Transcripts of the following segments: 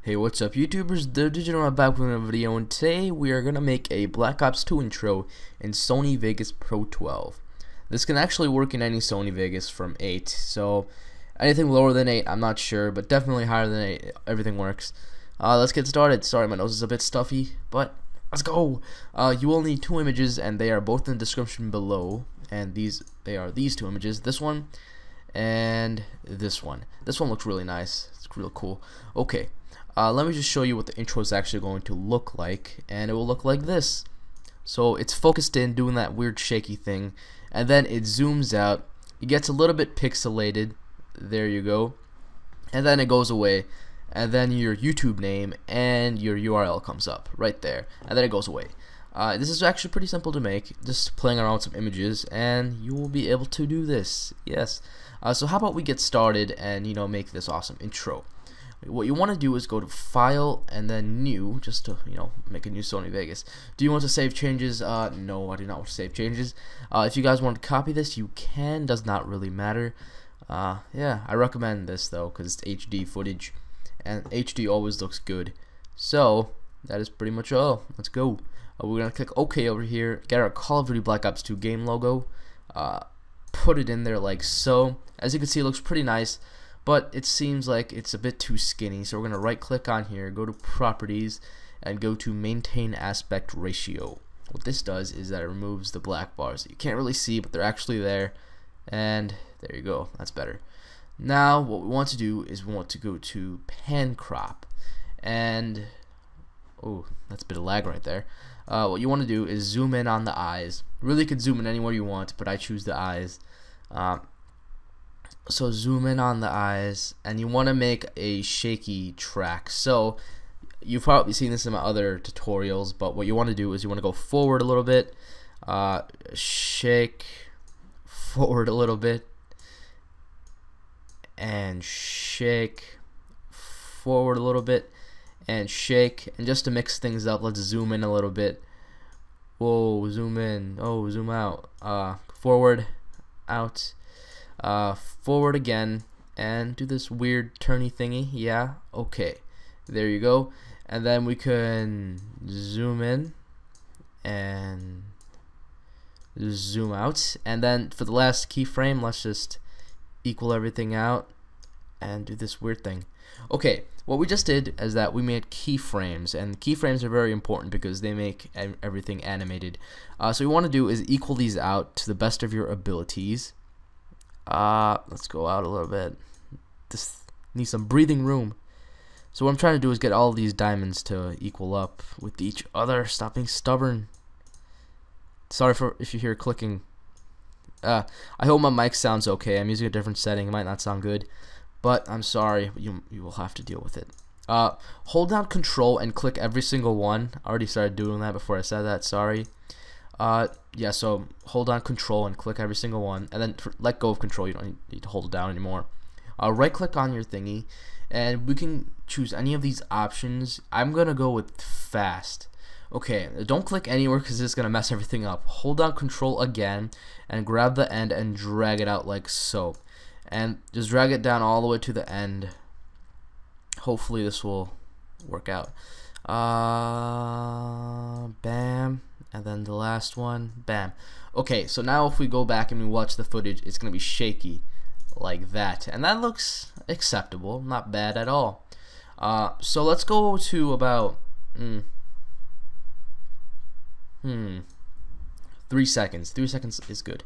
Hey, what's up YouTubers, the Digital back with another video, and today we are going to make a Black Ops 2 intro in Sony Vegas Pro 12. This can actually work in any Sony Vegas from 8, so anything lower than 8 I'm not sure, but definitely higher than 8 everything works. Let's get started. Sorry, my nose is a bit stuffy, but let's go. You will need 2 images, and they are both in the description below, and they are these 2 images, this one and this one. This one looks really nice, it's real cool. Okay. Let me just show you what the intro is actually going to look like, and it will look like this. So it's focused in, doing that weird shaky thing, and then it zooms out. It gets a little bit pixelated. There you go. And then it goes away, and then your YouTube name and your URL comes up right there, and then it goes away. This is actually pretty simple to make, just playing around with some images, and you will be able to do this. Yes. So how about we get started and make this awesome intro. What you want to do is go to File and then New, just to make a new Sony Vegas. Do you want to save changes? No, I do not want to save changes. If you guys want to copy this, you can. Does not really matter. Yeah, I recommend this though because it's HD footage, and HD always looks good. So that is pretty much all. Let's go. We're gonna click OK over here. Get our Call of Duty Black Ops 2 game logo. Put it in there like so. As you can see, it looks pretty nice, but it seems like it's a bit too skinny, so we're going to right click on here, go to properties, and go to maintain aspect ratio. What this does is that it removes the black bars that you can't really see, but they're actually there, and there you go, that's better. Now what we want to do is we want to go to pan crop, and oh, that's a bit of lag right there. What you want to do is zoom in on the eyes. Really, you can zoom in anywhere you want, but I choose the eyes. So zoom in on the eyes, and you want to make a shaky track. So you've probably seen this in my other tutorials, but what you want to do is you want to go forward a little bit, shake forward a little bit, and shake forward a little bit, and shake. And just to mix things up, let's zoom in a little bit. Whoa, zoom in. Oh, zoom out. Forward, out. Forward again, and do this weird turny thingy. Yeah, okay, there you go. And then we can zoom in and zoom out, and then for the last keyframe, let's just equal everything out and do this weird thing. Okay, what we just did is that we made keyframes, and keyframes are very important because they make everything animated. So what you want to do is equal these out to the best of your abilities. Let's go out a little bit. This needs some breathing room. So what I'm trying to do is get all of these diamonds to equal up with each other. Stop being stubborn. Sorry for if you hear clicking. I hope my mic sounds okay. I'm using a different setting. It might not sound good, but I'm sorry. You will have to deal with it. Hold down Control and click every single one. I already started doing that before I said that. Sorry. Yeah, so hold on Control and click every single one, and then let go of Control. You don't need to hold it down anymore. Right click on your thingy, and we can choose any of these options. I'm gonna go with fast. Okay, don't click anywhere because it's gonna mess everything up. Hold down Control again and grab the end and drag it out like so, and just drag it down all the way to the end. Hopefully this will work out. Bam. And then the last one, bam. Okay, so now if we go back and we watch the footage, it's going to be shaky like that. And that looks acceptable, not bad at all. So let's go to about 3 seconds. 3 seconds is good.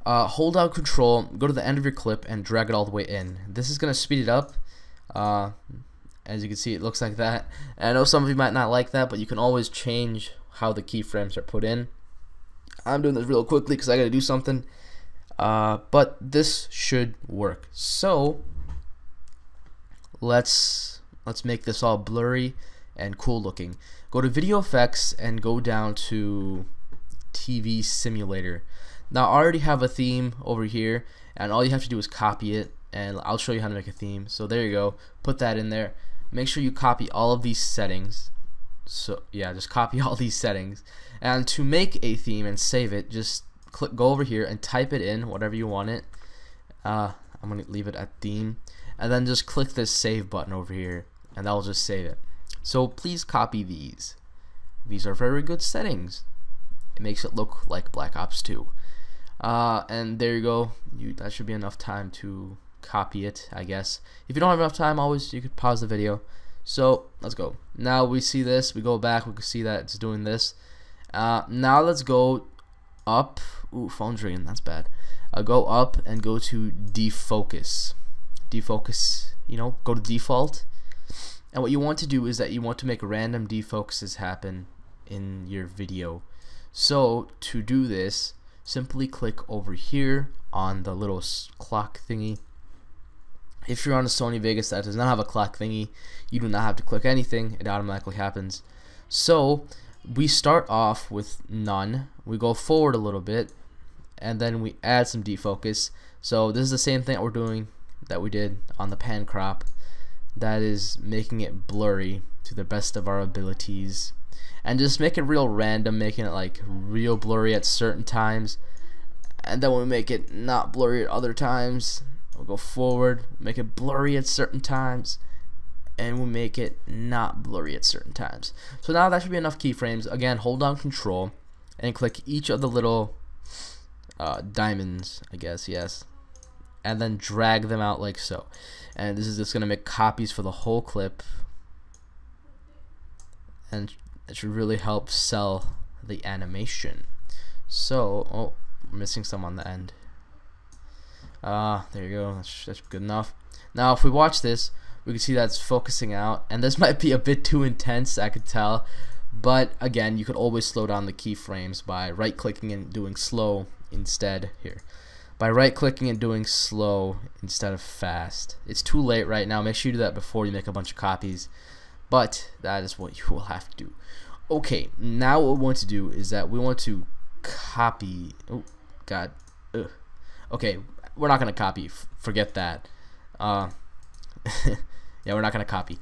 Hold down Control, go to the end of your clip, and drag it all the way in. This is going to speed it up. As you can see, it looks like that. And I know some of you might not like that, but you can always change how the keyframes are put in. I'm doing this real quickly because I gotta do something, but this should work. So let's make this all blurry and cool looking. Go to Video Effects and go down to TV Simulator. Now I already have a theme over here, and all you have to do is copy it, and I'll show you how to make a theme. So there you go, put that in there. Make sure you copy all of these settings. So yeah, just copy all these settings, and to make a theme and save it, just go over here and type it in, whatever you want it. I'm gonna leave it at theme, and then just click this save button over here, and that will just save it. So please copy these. These are very good settings. It makes it look like Black Ops 2. And there you go. That should be enough time to copy it, I guess. If you don't have enough time, always you could pause the video. So let's go. Now we see this. We go back. We can see that it's doing this. Now let's go up. Ooh, phone's ringing. That's bad. Go up and go to defocus. Defocus. You know, go to default. And what you want to do is that you want to make random defocuses happen in your video. So to do this, simply click over here on the little clock thingy. If you're on a Sony Vegas that does not have a clock thingy, you do not have to click anything. It automatically happens. So we start off with none. We go forward a little bit, and then we add some defocus. So this is the same thing that we're doing that we did on the pan crop. That is making it blurry to the best of our abilities, and just make it real random, making it like real blurry at certain times, and then we make it not blurry at other times. We'll go forward, make it blurry at certain times, and we'll make it not blurry at certain times. So now that should be enough keyframes. Again, hold down Control and click each of the little diamonds, I guess, yes, and then drag them out like so. And this is just gonna make copies for the whole clip, and it should really help sell the animation. So, oh, we're missing some on the end. There you go. That's good enough. Now, if we watch this, we can see that it's focusing out, and this might be a bit too intense, I could tell. But again, you could always slow down the keyframes by right-clicking and doing slow instead. Here, by right-clicking and doing slow instead of fast. It's too late right now. Make sure you do that before you make a bunch of copies. But that is what you will have to do. Okay, now what we want to do is that we want to copy. Oh God. Ugh. Okay, we're not gonna copy. Forget that. Yeah, we're not gonna copy.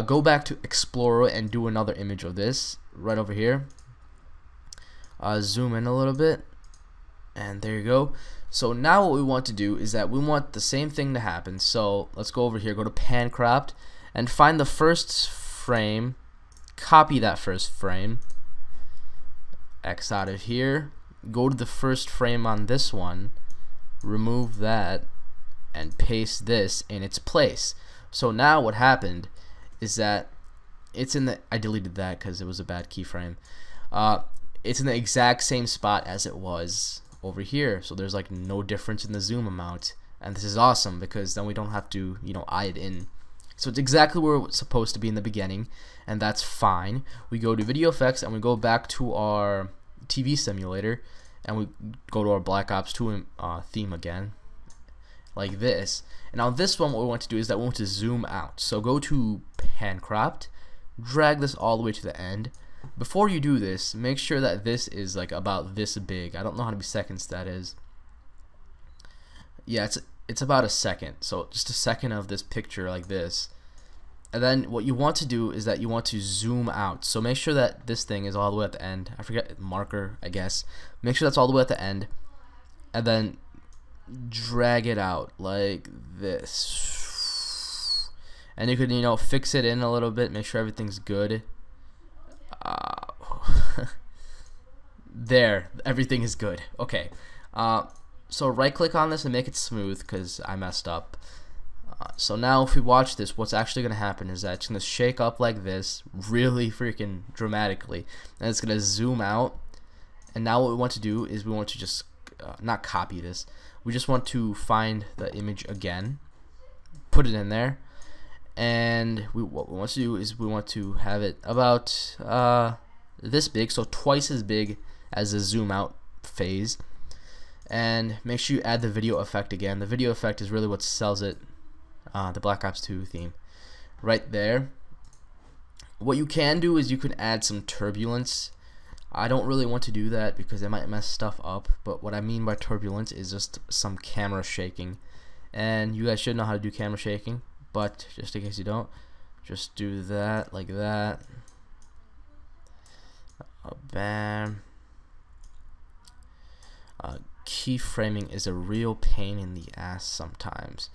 Go back to Explorer and do another image of this right over here. Zoom in a little bit, and there you go. So now what we want to do is that we want the same thing to happen. So let's go over here, go to pan cropped, and find the first frame, copy that first frame, X out of here, go to the first frame on this one, remove that, and paste this in its place. So now what happened is that it's in the, I deleted that because it was a bad keyframe. It's in the exact same spot as it was over here, so there's like no difference in the zoom amount, and this is awesome because then we don't have to, you know, eye it in. So it's exactly where it's supposed to be in the beginning, and that's fine. We go to video effects and we go back to our TV simulator, and we go to our Black Ops 2 theme again, like this. And now this one, what we want to do is that we want to zoom out. So go to pan cropped, drag this all the way to the end. Before you do this, make sure that this is like about this big. I don't know how many seconds that is. Yeah, it's about a second. So just a second of this picture like this. And then what you want to do is that you want to zoom out. So make sure that this thing is all the way at the end. I forget, marker, I guess. Make sure that's all the way at the end. And then drag it out like this. And you can, you know, fix it in a little bit. Make sure everything's good. There, everything is good. Okay, so right click on this and make it smooth because I messed up. So now if we watch this, what's actually going to happen is that it's going to shake up like this really freaking dramatically, and it's going to zoom out. And now what we want to do is we want to just not copy this, we just want to find the image again, put it in there, and what we want to do is we want to have it about this big, so twice as big as the zoom out phase. And make sure you add the video effect again. The video effect is really what sells it, the Black Ops 2 theme right there. What you can do is you can add some turbulence. I don't really want to do that because it might mess stuff up, but what I mean by turbulence is just some camera shaking, and you guys should know how to do camera shaking, but just in case you don't, just do that like that. Bam. Keyframing is a real pain in the ass sometimes,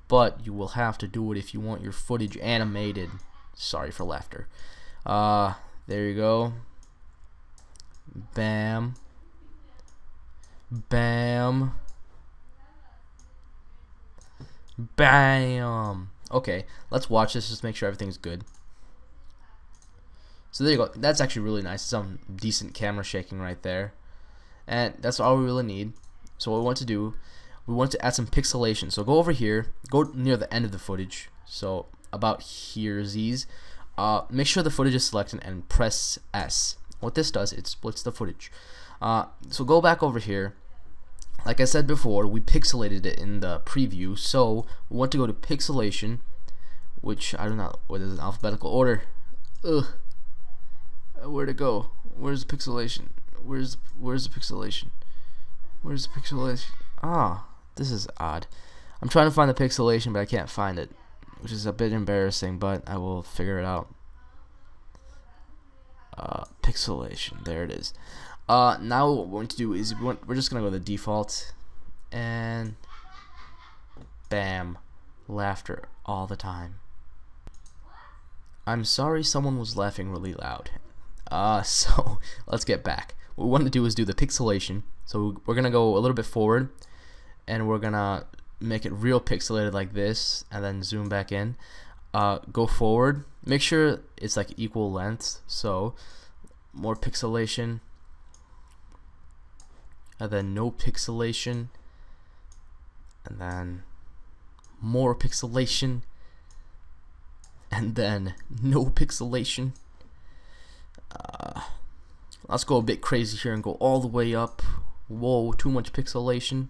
but you will have to do it if you want your footage animated. Sorry for laughter. There you go. Bam. Bam. Bam. Okay, let's watch this just to make sure everything's good. So there you go. That's actually really nice. Some decent camera shaking right there. And that's all we really need. So what we want to do, we want to add some pixelation. So go over here, go near the end of the footage. So about here's these. Make sure the footage is selected and press S. What this does, it splits the footage. So go back over here. Like I said before, we pixelated it in the preview. So we want to go to pixelation, which I don't know what is in alphabetical order. Ugh. Where'd it go? Where's the pixelation? Where's the pixelation? Where's the pixelation? Ah, this is odd. I'm trying to find the pixelation, but I can't find it, which is a bit embarrassing, but I will figure it out. Pixelation, there it is. Now what we're going to do is we're just gonna go to the default, and bam, laughter all the time. I'm sorry someone was laughing really loud. So let's get back. What we want to do is do the pixelation. So we're gonna go a little bit forward, and we're gonna make it real pixelated like this, and then zoom back in. Go forward. Make sure it's like equal length. So more pixelation, and then no pixelation, and then more pixelation, and then no pixelation. Let's go a bit crazy here and go all the way up. Whoa, too much pixelation.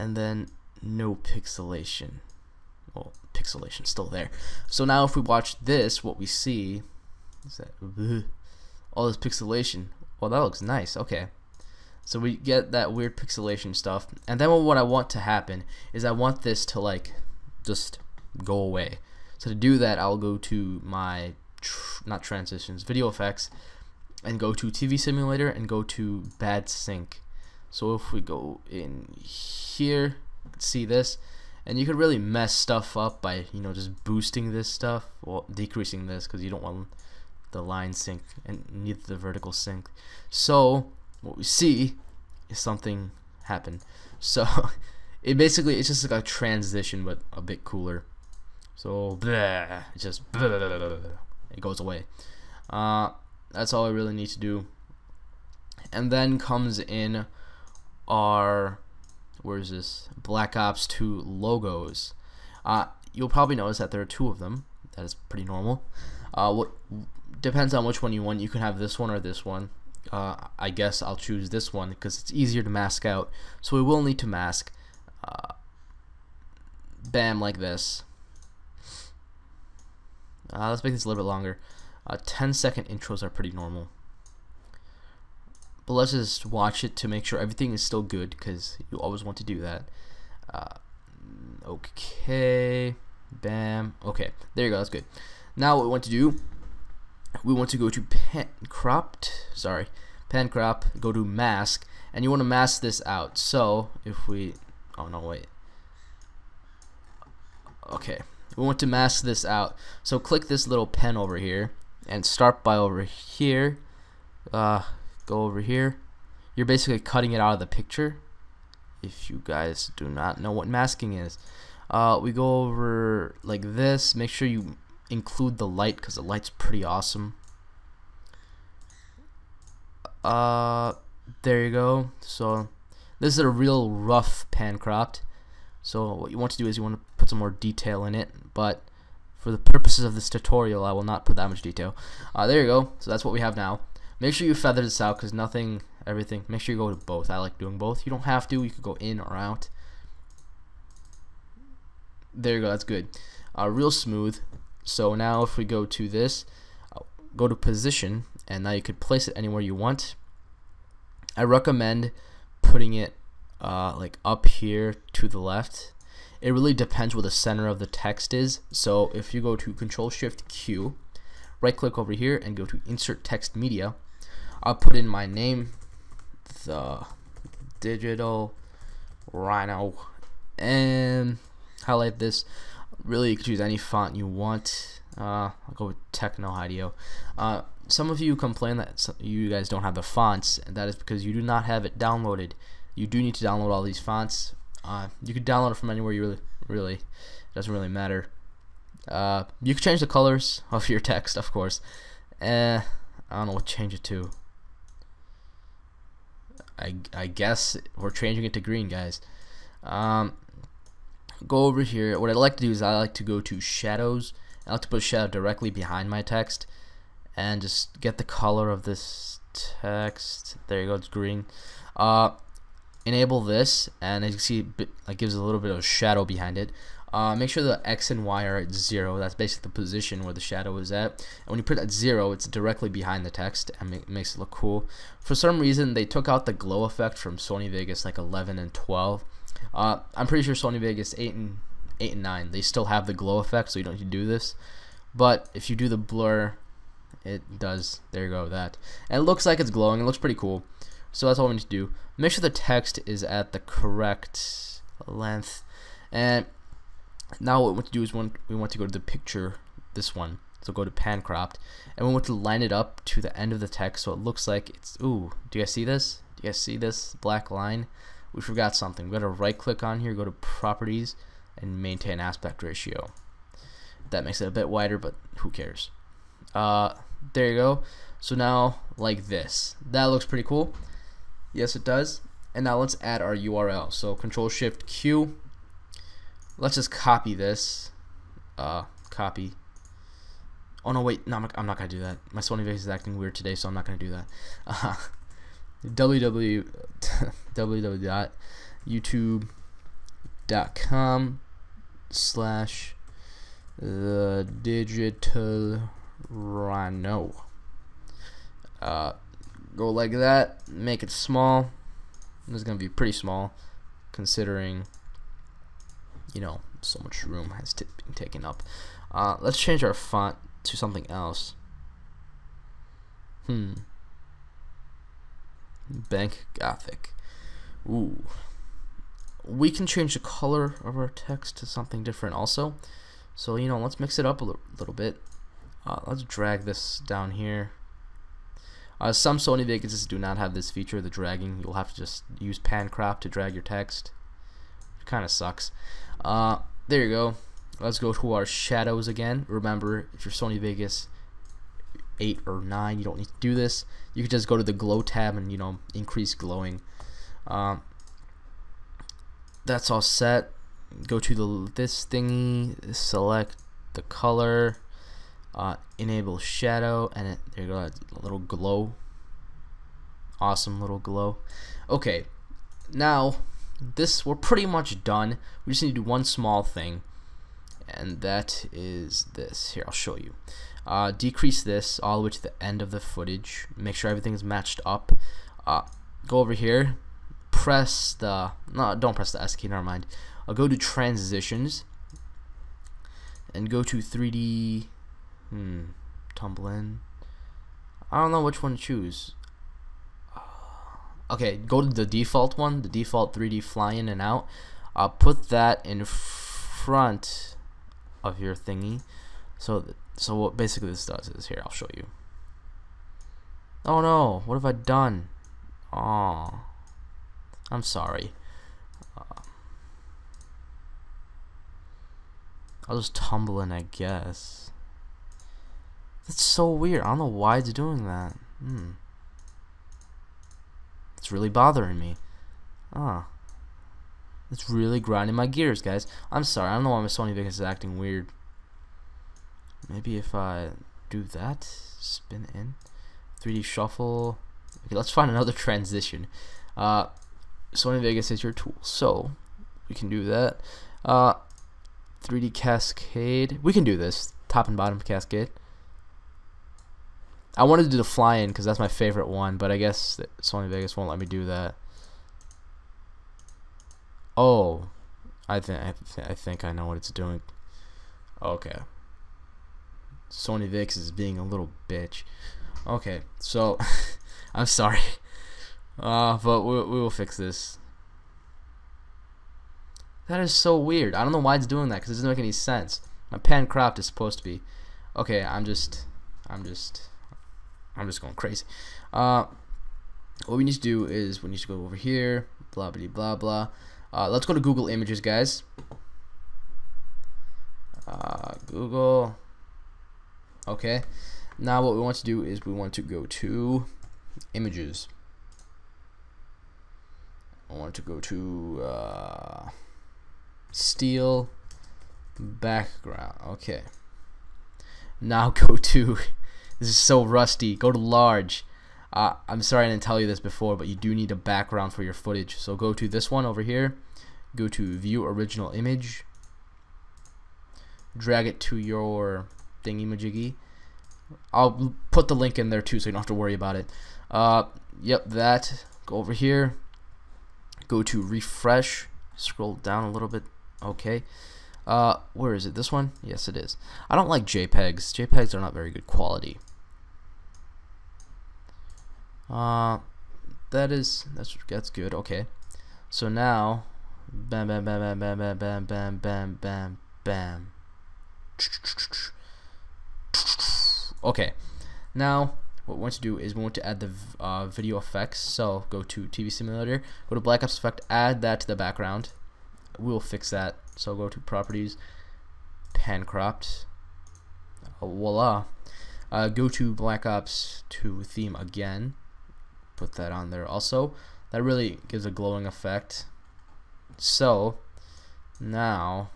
And then no pixelation. Well, pixelation still there. So now if we watch this, what we see is that all this pixelation. Well, that looks nice. Okay. So we get that weird pixelation stuff. And then what I want to happen is I want this to like just go away. So to do that, I'll go to my not transitions, video effects, and go to TV simulator and go to bad sync. So if we go in here, see this, and you could really mess stuff up by, you know, just boosting this stuff, well, decreasing this because you don't want the line sync and neither the vertical sync. So what we see is something happen. So it basically, it's just like a transition but a bit cooler. So bleh, it just bleh, it goes away. That's all I really need to do. And then comes in our, where is this, Black Ops 2 logos. You'll probably notice that there are two of them. That is pretty normal. What depends on which one you want. You can have this one or this one. I guess I'll choose this one because it's easier to mask out. So we will need to mask. Bam, like this. Let's make this a little bit longer. 10-second intros are pretty normal. But let's just watch it to make sure everything is still good, because you always want to do that. Okay, bam. Okay, there you go. That's good. Now what we want to do, we want to go to pan crop, go to mask, and you want to mask this out. So if we, oh no, wait. Okay, we want to mask this out. So click this little pen over here and start by over here. Go over here. You're basically cutting it out of the picture. If you guys do not know what masking is, we go over like this. Make sure you include the light because the light's pretty awesome. There you go. So this is a real rough pan cropped. So what you want to do is you want to put some more detail in it, but for the purposes of this tutorial I will not put that much detail. There you go. So that's what we have now. Make sure you feather this out because everything, make sure you go to both. I like doing both. You don't have to, you could go in or out. There you go, that's good. Real smooth. So now if we go to this, go to position, and now you could place it anywhere you want. I recommend putting it like up here to the left. It really depends where the center of the text is. So if you go to Control-Shift-Q, right click over here and go to Insert Text Media, I'll put in my name, the Digital Rhino, and highlight this. Really, you could choose any font you want. I'll go with Techno Hideo. Some of you complain that you guys don't have the fonts, and that is because you do not have it downloaded. You do need to download all these fonts. You can download it from anywhere you really doesn't really matter. You can change the colors of your text, of course. I don't know what to change it to. I guess we're changing it to green, guys. Go over here. What I like to do is I like to go to shadows. I like to put a shadow directly behind my text and just get the color of this text. There you go, it's green. Enable this, and as you can see, it gives a little bit of shadow behind it. Make sure the X and Y are at 0. That's basically the position where the shadow is at. And when you put it at 0, it's directly behind the text, and it makes it look cool. For some reason, they took out the glow effect from Sony Vegas like 11 and 12. I'm pretty sure Sony Vegas 8 and 9, they still have the glow effect, so you don't need to do this. But if you do the blur, it does. There you go, that. And it looks like it's glowing. It looks pretty cool. So that's all we need to do. Make sure the text is at the correct length. And now what we want to do is we want to go to the picture, this one. So go to pan cropped, and we want to line it up to the end of the text so it looks like it's, ooh, do you guys see this? Do you guys see this black line? We forgot something. We got to right click on here, go to properties, and maintain aspect ratio. That makes it a bit wider, but who cares? There you go. So now like this. That looks pretty cool. Yes, it does. And now let's add our URL. So Control Shift Q. Let's just copy this. Copy. Oh no, wait. No, I'm not gonna do that. My Sony Vegas is acting weird today, so I'm not gonna do that. www.youtube.com/thedigitalrhino. Go like that. Make it small. This is gonna be pretty small, considering, you know, so much room has been taken up. Let's change our font to something else. Bank Gothic. Ooh. We can change the color of our text to something different also. So, you know, let's mix it up a little bit. Let's drag this down here. Some Sony Vegas do not have this feature, the dragging. You'll have to just use pan crop to drag your text. It kind of sucks. There you go. Let's go to our shadows again. Remember, if you're Sony Vegas 8 or 9, you don't need to do this. You can just go to the glow tab and, you know, increase glowing. That's all set. Go to this thingy, select the color, enable shadow, and there you go, a little glow. Awesome little glow. Okay, now we're pretty much done. We just need to do one small thing, and that is this. Here, I'll show you. Decrease this all the way to the end of the footage. Make sure everything is matched up. Go over here. Press the don't press the S key. Never mind. I'll go to transitions and go to 3D. Tumble in. I don't know which one to choose. Okay, go to the default one, the default 3D fly in and out. Put that in front of your thingy. So what basically this does is, here, I'll show you. Oh no, what have I done? Oh, I'm sorry. I'll just tumble in, I guess. That's so weird. I don't know why it's doing that. It's really bothering me. It's really grinding my gears, guys. I'm sorry. I don't know why my Sony Vegas is acting weird. Maybe if I do that, spin in, 3D shuffle. Okay, let's find another transition. Sony Vegas is your tool, so we can do that. 3D Cascade. We can do this. Top and bottom Cascade. I wanted to do the fly in because that's my favorite one, but I guess Sony Vegas won't let me do that. Oh, I think I know what it's doing. Okay. Sony Vegas is being a little bitch. Okay, so I'm sorry, but we will fix this. That is so weird. I don't know why it's doing that because it doesn't make any sense. My pan cropped is supposed to be. Okay, I'm just going crazy. What we need to do is we need to go over here. Blah blah blah blah. Let's go to Google Images, guys. Google. Okay. Now what we want to do is we want to go to Images. I want to go to Steel background. Okay. Now go to, this is so rusty, go to large. I'm sorry I didn't tell you this before, but you do need a background for your footage. So go to this one over here, go to view original image, drag it to your thingy-majiggy. I'll put the link in there too so you don't have to worry about it. Yep, that. Go over here, go to refresh, scroll down a little bit. Okay. Where is it? This one? Yes, it is. I don't like JPEGs. JPEGs are not very good quality. That's good. Okay. So now, bam, bam, bam, bam, bam, bam, bam, bam, bam, bam. Okay. Now, what we want to do is we want to add the video effects. So go to TV Simulator, go to Black Ops Effect, add that to the background. We'll fix that. So go to Properties, Pan Cropped. Voila. Go to Black Ops 2 theme again. Put that on there also. That really gives a glowing effect. So now,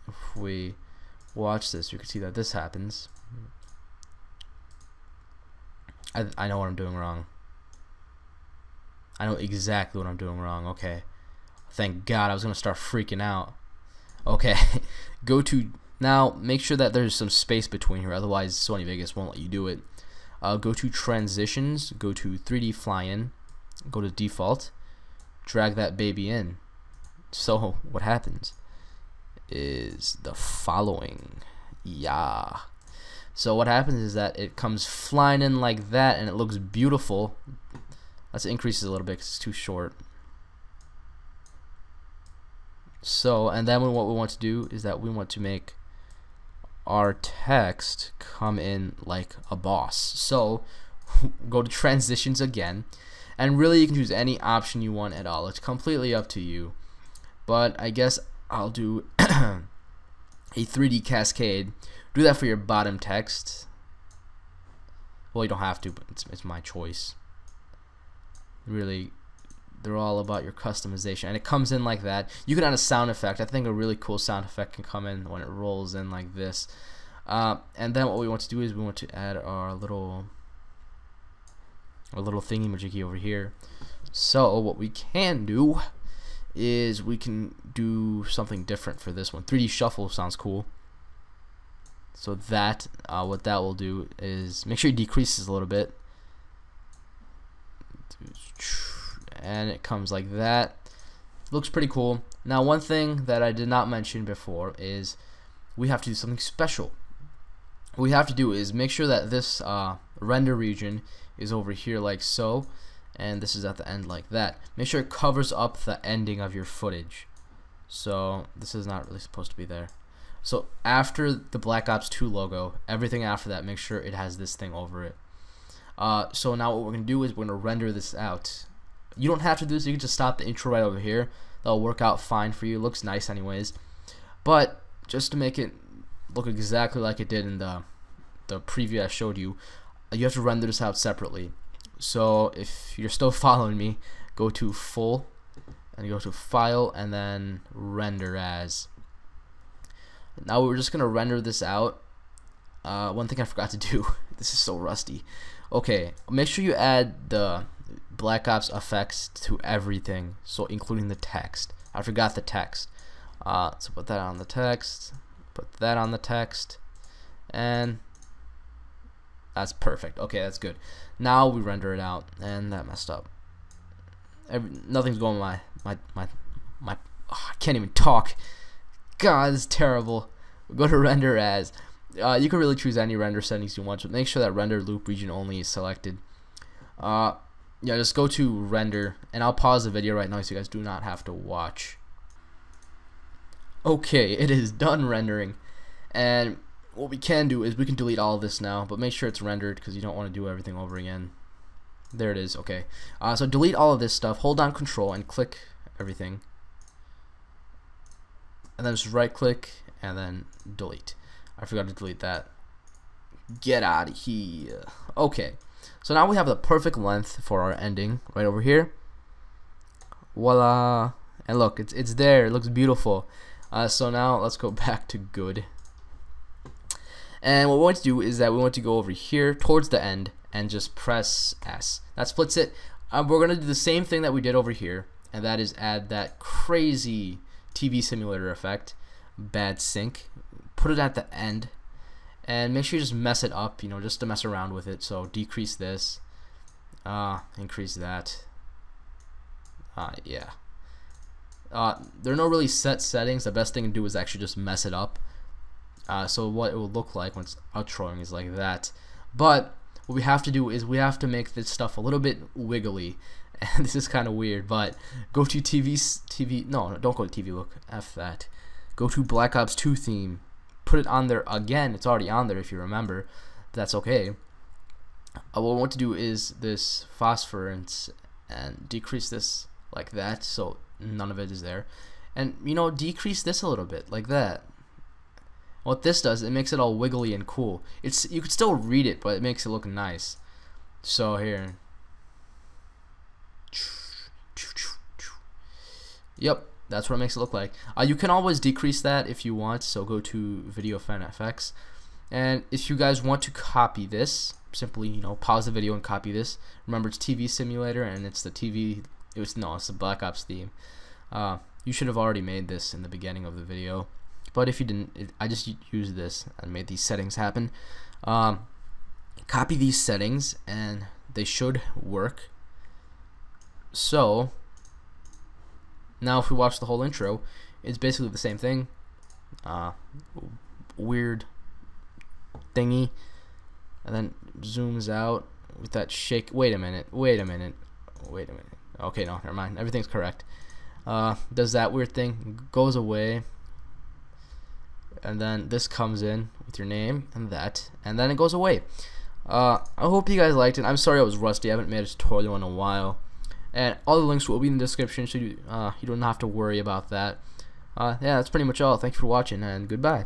if we watch this, you can see that this happens. I know what I'm doing wrong. I know exactly what I'm doing wrong. Okay. Thank God, I was gonna start freaking out. Okay, go to, now make sure that there's some space between here, otherwise Sony Vegas won't let you do it. Go to transitions, go to 3D fly-in, go to default, drag that baby in. So what happens is the following. Yeah. So what happens is that it comes flying in like that and it looks beautiful. Let's increase it a little bit because it's too short. So, and then what we want to do is that we want to make our text come in like a boss. So go to transitions again, and really you can choose any option you want at all. It's completely up to you, but I guess I'll do a 3D cascade. Do that for your bottom text. Well, you don't have to, but it's my choice. Really, they're all about your customization, and it comes in like that. You can add a sound effect. I think a really cool sound effect can come in when it rolls in like this. And then what we want to do is we want to add our little thingy-majiggy over here. So what we can do is we can do something different for this one. 3D shuffle sounds cool. So that what that will do is make sure it decreases a little bit. And it comes like that. Looks pretty cool. Now, one thing that I did not mention before is we have to do something special. What we have to do is make sure that this render region is over here like so, and this is at the end like that. Make sure it covers up the ending of your footage. So this is not really supposed to be there. So after the Black Ops 2 logo, everything after that, make sure it has this thing over it. So now what we're going to do is we're going to render this out. You don't have to do this. You can just stop the intro right over here. That'll work out fine for you. It looks nice anyways. But just to make it look exactly like it did in the preview I showed you, you have to render this out separately. So if you're still following me, go to Full and go to File and then Render As. Now we're just going to render this out. One thing I forgot to do. This is so rusty. Okay, make sure you add the Black Ops effects to everything, so including the text. I forgot the text. So put that on the text, put that on the text, and that's perfect. Okay, that's good. Now we render it out, and that messed up. Nothing's going my oh, I can't even talk. God, this is terrible. Go to Render As. You can really choose any render settings you want, but make sure that render loop region only is selected. Yeah, just go to render, and I'll pause the video right now so you guys do not have to watch. Okay, it is done rendering. And what we can do is we can delete all of this now, but make sure it's rendered because you don't want to do everything over again. There it is. Okay. So delete all of this stuff. Hold down Control and click everything. And then just right click and then delete. I forgot to delete that. Get out of here. Okay. So now we have the perfect length for our ending right over here. Voila. And look, it's there. It looks beautiful. So now let's go back to good. And what we want to do is that we want to go over here towards the end and just press S. That splits it. We're going to do the same thing that we did over here, and that is add that crazy TV simulator effect, bad sync. Put it at the end, and make sure you just mess it up, you know, just to mess around with it. So decrease this, increase that. Yeah. There are no really set settings. The best thing to do is actually just mess it up. So what it will look like when it's outroing is like that. But what we have to do is we have to make this stuff a little bit wiggly. And this is kind of weird, but go to no, don't go to TV look, F that. Go to Black Ops 2 theme. Put it on there again. It's already on there if you remember. That's okay. What we want to do is this phosphorescence and decrease this like that so none of it is there. And you know, decrease this a little bit like that. What this does, it makes it all wiggly and cool. You could still read it, but it makes it look nice. So here. Yep, that's what it makes it look like. You can always decrease that if you want, so go to Video FX. And if you guys want to copy this, simply, you know, pause the video and copy this. Remember, it's TV Simulator, and it's the TV. It's the Black Ops theme. You should have already made this in the beginning of the video. But if you didn't, I just used this and made these settings happen. Copy these settings and they should work. So now if we watch the whole intro, it's basically the same thing. Weird thingy, and then zooms out with that shake. Wait a minute. Okay, no, never mind. Everything's correct. Does that weird thing, goes away. And then this comes in with your name and that, and then it goes away. I hope you guys liked it. I'm sorry I was rusty. I haven't made a tutorial in a while, and all the links will be in the description, so you don't have to worry about that. Yeah, that's pretty much all. Thank you for watching, and goodbye.